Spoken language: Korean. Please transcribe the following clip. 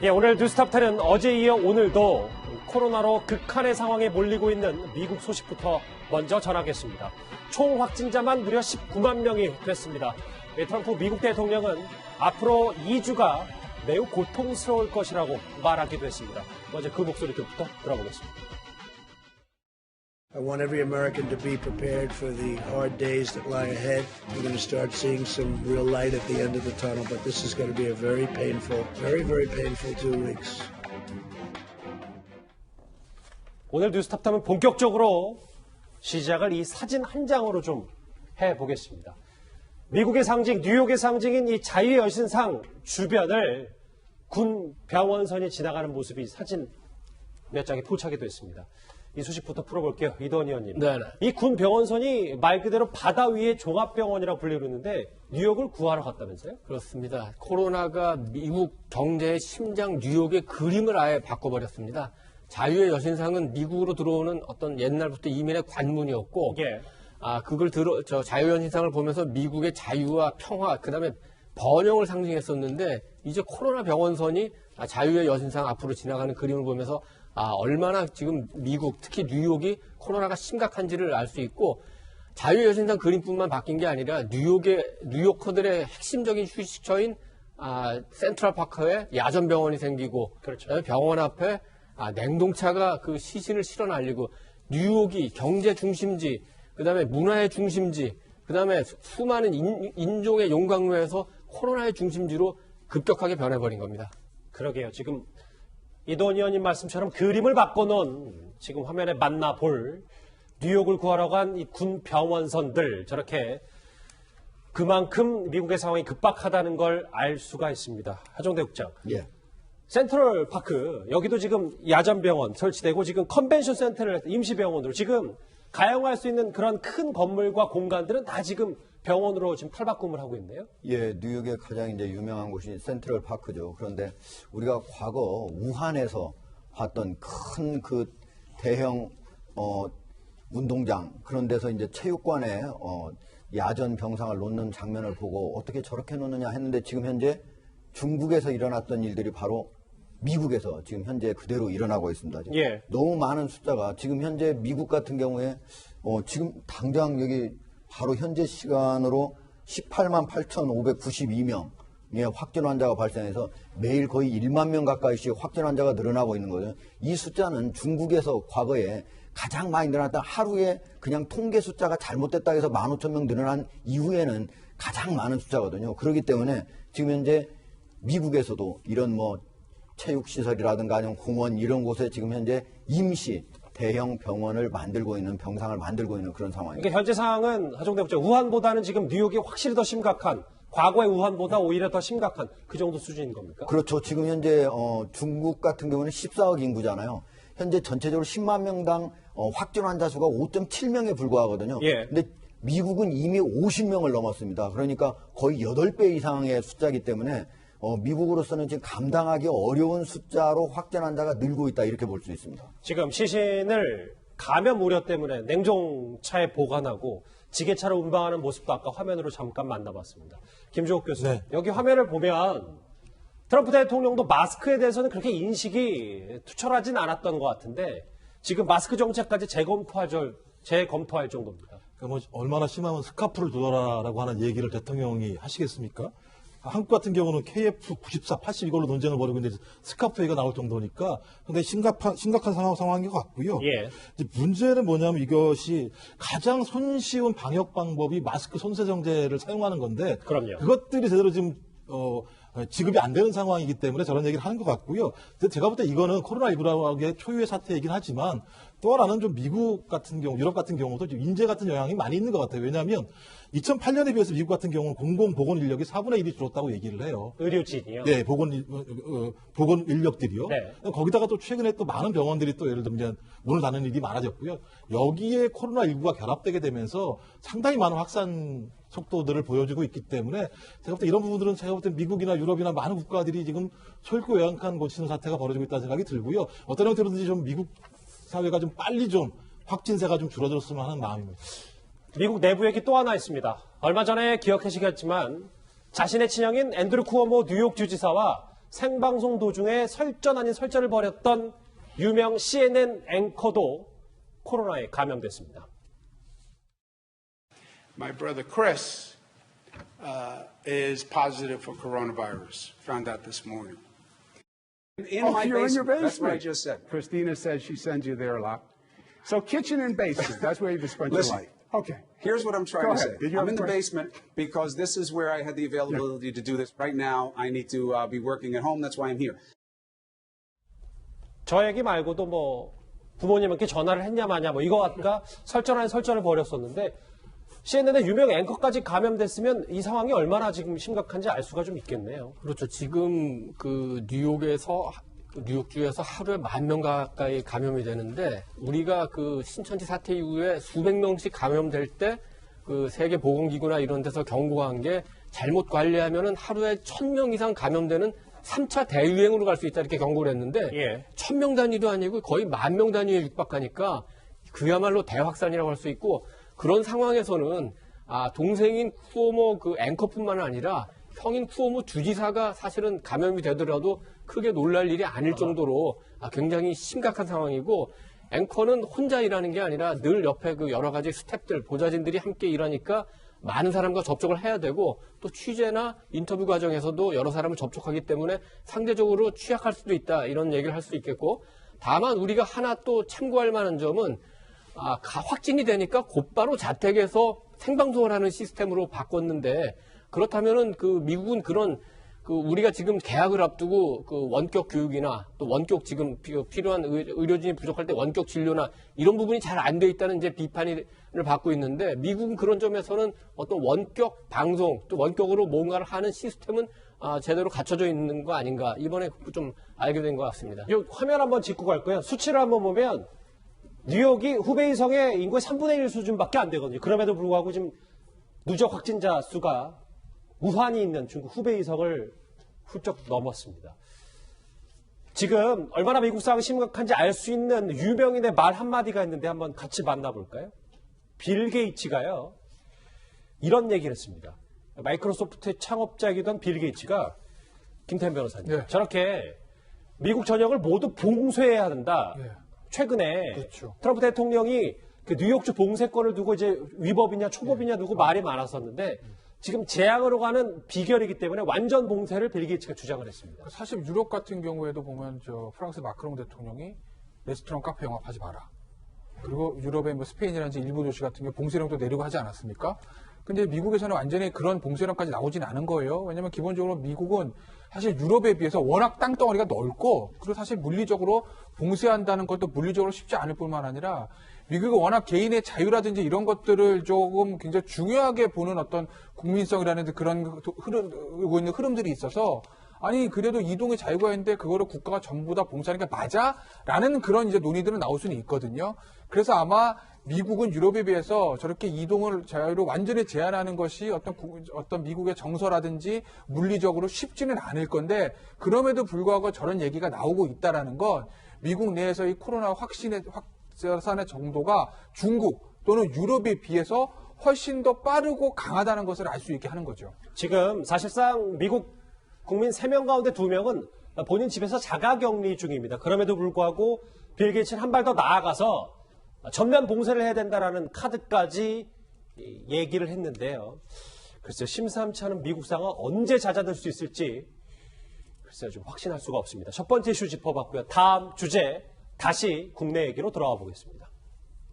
예, 오늘 뉴스탑10은 어제 이어 오늘도 코로나로 극한의 상황에 몰리고 있는 미국 소식부터 먼저 전하겠습니다. 총 확진자만 무려 19만 명이 됐습니다. 트럼프 미국 대통령은 앞으로 2주가 매우 고통스러울 것이라고 말하기도 했습니다. 먼저 그 목소리부터 들어보겠습니다. I want every American to be prepared for the hard days that lie ahead. We're going to start seeing some real light at the end of the tunnel, but this is going to be a very painful, very painful 2 weeks. 오늘 뉴스탑10은 본격적으로 시작을 이 사진 한 장으로 좀 해보겠습니다. 미국의 상징, 뉴욕의 상징인 이 자유의 여신상 주변을 군 병원선이 지나가는 모습이 사진 몇 장에 포착이 됐습니다. 이 소식부터 풀어볼게요. 이도원 의원님. 네네. 이 군 병원선이 말 그대로 바다 위의 종합병원이라고 불리는데 뉴욕을 구하러 갔다면서요? 그렇습니다. 코로나가 미국 경제의 심장 뉴욕의 그림을 아예 바꿔버렸습니다. 자유의 여신상은 미국으로 들어오는 어떤 옛날부터 이민의 관문이었고, 예. 그걸 자유의 여신상을 보면서 미국의 자유와 평화, 그 다음에 번영을 상징했었는데, 이제 코로나 병원선이 자유의 여신상 앞으로 지나가는 그림을 보면서 얼마나 지금 미국, 특히 뉴욕이 코로나가 심각한지를 알 수 있고, 자유의 여신상 그림뿐만 바뀐 게 아니라 뉴요커들의 핵심적인 휴식처인 센트럴파크에 야전병원이 생기고, 그렇죠. 병원 앞에 냉동차가 그 시신을 실어 날리고, 뉴욕이 경제 중심지, 그 다음에 문화의 중심지, 그 다음에 수많은 인종의 용광로에서 코로나의 중심지로 급격하게 변해버린 겁니다. 그러게요. 지금 이도원 의원님 말씀처럼 그림을 바꿔놓은 지금 화면에 만나볼 뉴욕을 구하러 간 이 군 병원선들, 저렇게 그만큼 미국의 상황이 급박하다는 걸 알 수가 있습니다. 하정대 국장. 예. 센트럴 파크, 여기도 지금 야전병원 설치되고 지금 컨벤션 센터를 임시병원으로 지금 가용할 수 있는 그런 큰 건물과 공간들은 다 지금 병원으로 지금 탈바꿈을 하고 있네요. 예, 뉴욕의 가장 이제 유명한 곳이 센트럴 파크죠. 그런데 우리가 과거 우한에서 봤던 큰 그 대형 운동장, 그런 데서 이제 체육관에 야전 병상을 놓는 장면을 보고 어떻게 저렇게 놓느냐 했는데, 지금 현재 중국에서 일어났던 일들이 바로 미국에서 지금 현재 그대로 일어나고 있습니다. 예. 너무 많은 숫자가 지금 현재 미국 같은 경우에 지금 당장 여기 바로 현재 시간으로 18만 8,592명의 확진 환자가 발생해서 매일 거의 1만 명 가까이씩 확진 환자가 늘어나고 있는 거죠. 이 숫자는 중국에서 과거에 가장 많이 늘어났던, 하루에 그냥 통계 숫자가 잘못됐다 해서 15,000명 늘어난 이후에는 가장 많은 숫자거든요. 그렇기 때문에 지금 현재 미국에서도 이런 체육시설이라든가 아니면 공원 이런 곳에 지금 현재 임시 대형 병원을 만들고 있는, 병상을 만들고 있는 그런 상황입니다. 그러니까 현재 상황은 하정대 국장, 우한보다는 지금 뉴욕이 확실히 더 심각한, 과거의 우한보다 오히려 더 심각한 그 정도 수준인 겁니까? 그렇죠. 지금 현재 중국 같은 경우는 14억 인구잖아요. 현재 전체적으로 10만 명당 확진 환자 수가 5.7명에 불과하거든요. 예. 근데 미국은 이미 50명을 넘었습니다. 그러니까 거의 8배 이상의 숫자이기 때문에 미국으로서는 지금 감당하기 어려운 숫자로 확진 환자가 늘고 있다, 이렇게 볼 수 있습니다. 지금 시신을 감염 우려 때문에 냉동차에 보관하고 지게차로 운반하는 모습도 아까 화면으로 잠깐 만나봤습니다. 김주옥 교수님, 네. 여기 화면을 보면 트럼프 대통령도 마스크에 대해서는 그렇게 인식이 투철하진 않았던 것 같은데 지금 마스크 정책까지 재검토할 정도입니다. 그러니까 얼마나 심하면 스카프를 두어라라고 하는 얘기를 대통령이 하시겠습니까? 한국 같은 경우는 KF94, 80 이걸로 논쟁을 벌이고 있는데 스카프 얘기가 나올 정도니까 굉장히 심각한 상황인 것 같고요. 예. 이제 문제는 뭐냐면 이것이 가장 손쉬운 방역 방법이 마스크 손세정제를 사용하는 건데, 그럼요. 그것들이 제대로 지금 지급이 안 되는 상황이기 때문에 저런 얘기를 하는 것 같고요. 제가 볼 때 이거는 코로나19의 초유의 사태이긴 하지만 또 하나는 좀 미국 같은 경우, 유럽 같은 경우도 좀 인재 같은 영향이 많이 있는 것 같아요. 왜냐하면 2008년에 비해서 미국 같은 경우는 공공보건 인력이 4분의 1이 줄었다고 얘기를 해요. 의료진이요? 네, 보건 인력들이요. 네. 거기다가 또 최근에 또 많은 병원들이 또 예를 들면 문을 닫는 일이 많아졌고요. 여기에 코로나19가 결합되게 되면서 상당히 많은 확산 속도들을 보여주고 있기 때문에 제가 볼 때 이런 부분들은 제가 볼 때 미국이나 유럽이나 많은 국가들이 지금 솔깃양칸 고치는 사태가 벌어지고 있다는 생각이 들고요. 어떤 형태로든지 좀 미국 사회가 좀 빨리 좀 확진세가 좀 줄어들었으면 하는 마음입니다. 미국 내부 얘기 또 하나 있습니다. 얼마 전에 기억하시겠지만 자신의 친형인 앤드류 쿠오모 뉴욕 주지사와 생방송 도중에 설전 아닌 설전을 벌였던 유명 CNN 앵커도 코로나에 감염됐습니다. My brother Chris is positive for coronavirus. Found out this morning. You're in your basement. That's what I just said. Christina says she sends you there a lot. So kitchen and basement, that's where you've spent your life. Okay. Here's what I'm trying to say. I'm in the question? basement because this is where I had the availability to do this. Right now, I need to be working at home. That's why I'm here. 저 얘기 말고도 뭐 부모님께 전화를 했냐 마냐 뭐 이거가 설전 아닌 설전을 벌였었는데 CNN의 유명 앵커까지 감염됐으면 이 상황이 얼마나 지금 심각한지 알 수가 좀 있겠네요. 그렇죠. 지금 그 뉴욕주에서 하루에 10,000명 가까이 감염이 되는데 우리가 그 신천지 사태 이후에 수백 명씩 감염될 때 그 세계보건기구나 이런 데서 경고한 게 잘못 관리하면은 하루에 1,000명 이상 감염되는 3차 대유행으로 갈 수 있다 이렇게 경고를 했는데 예. 1,000명 단위도 아니고 거의 10,000명 단위에 육박하니까 그야말로 대확산이라고 할 수 있고 그런 상황에서는 동생인 쿠오모 그 앵커뿐만 아니라 형인 쿠오모 주지사가 사실은 감염이 되더라도 크게 놀랄 일이 아닐 정도로 굉장히 심각한 상황이고 앵커는 혼자 일하는 게 아니라 늘 옆에 그 여러 가지 스태프들, 보좌진들이 함께 일하니까 많은 사람과 접촉을 해야 되고 또 취재나 인터뷰 과정에서도 여러 사람을 접촉하기 때문에 상대적으로 취약할 수도 있다 이런 얘기를 할 수 있겠고 다만 우리가 하나 또 참고할 만한 점은 확진이 되니까 곧바로 자택에서 생방송을 하는 시스템으로 바꿨는데 그렇다면은 그 미국은 그런 그 우리가 지금 개학을 앞두고 그 원격 교육이나 또 원격 지금 필요한 의료진이 부족할 때 원격 진료나 이런 부분이 잘 안 돼 있다는 이제 비판을 받고 있는데 미국은 그런 점에서는 어떤 원격 방송 또 원격으로 뭔가를 하는 시스템은 제대로 갖춰져 있는 거 아닌가 이번에 좀 알게 된 것 같습니다. 이 화면 한번 짚고 갈까요? 수치를 한번 보면 뉴욕이 후베이성의 인구의 3분의 1 수준밖에 안 되거든요. 그럼에도 불구하고 지금 누적 확진자 수가 우한이 있는 중국 후베이성을 훌쩍 넘었습니다. 지금 얼마나 미국 상황이 심각한지 알 수 있는 유명인의 말 한마디가 있는데 한번 같이 만나볼까요? 빌 게이츠가요. 이런 얘기를 했습니다. 마이크로소프트의 창업자이던 빌 게이츠가 김태현 변호사님 네. 저렇게 미국 전역을 모두 봉쇄해야 한다. 네. 최근에 그렇죠. 트럼프 대통령이 그 뉴욕주 봉쇄권을 두고 이제 위법이냐 초법이냐 두고 말이 많았었는데 지금 재앙으로 가는 비결이기 때문에 완전 봉쇄를 빌 게이츠가 주장을 했습니다. 사실 유럽 같은 경우에도 보면 프랑스 마크롱 대통령이 레스토랑 카페 영업하지 마라. 그리고 유럽의 뭐 스페인이라든지 일부 도시 같은 경우 봉쇄령도 내리고 하지 않았습니까? 근데 미국에서는 완전히 그런 봉쇄령까지 나오진 않은 거예요. 왜냐면 기본적으로 미국은 사실 유럽에 비해서 워낙 땅덩어리가 넓고 그리고 사실 물리적으로 봉쇄한다는 것도 물리적으로 쉽지 않을 뿐만 아니라 미국은 워낙 개인의 자유라든지 이런 것들을 조금 굉장히 중요하게 보는 어떤 국민성이라는 그런 있는 흐름들이 있어서 아니 그래도 이동의 자유가 있는데 그거를 국가가 전부 다 봉쇄하는 게 맞아? 라는 그런 이제 논의들은 나올 수는 있거든요. 그래서 아마 미국은 유럽에 비해서 저렇게 이동을 자유로 완전히 제한하는 것이 어떤 미국의 정서라든지 물리적으로 쉽지는 않을 건데 그럼에도 불구하고 저런 얘기가 나오고 있다라는 건 미국 내에서 이 코로나 확산의 정도가 중국 또는 유럽에 비해서 훨씬 더 빠르고 강하다는 것을 알 수 있게 하는 거죠. 지금 사실상 미국 국민 3명 가운데 2명은 본인 집에서 자가격리 중입니다. 그럼에도 불구하고 빌 게이츠는 한 발 더 나아가서 전면 봉쇄를 해야 된다라는 카드까지 얘기를 했는데요. 글쎄요, 심상치 않은 미국 상황 언제 잦아들 수 있을지 글쎄요, 좀 확신할 수가 없습니다. 첫 번째 이슈 짚어봤고요. 다음 주제 다시 국내 얘기로 돌아와 보겠습니다.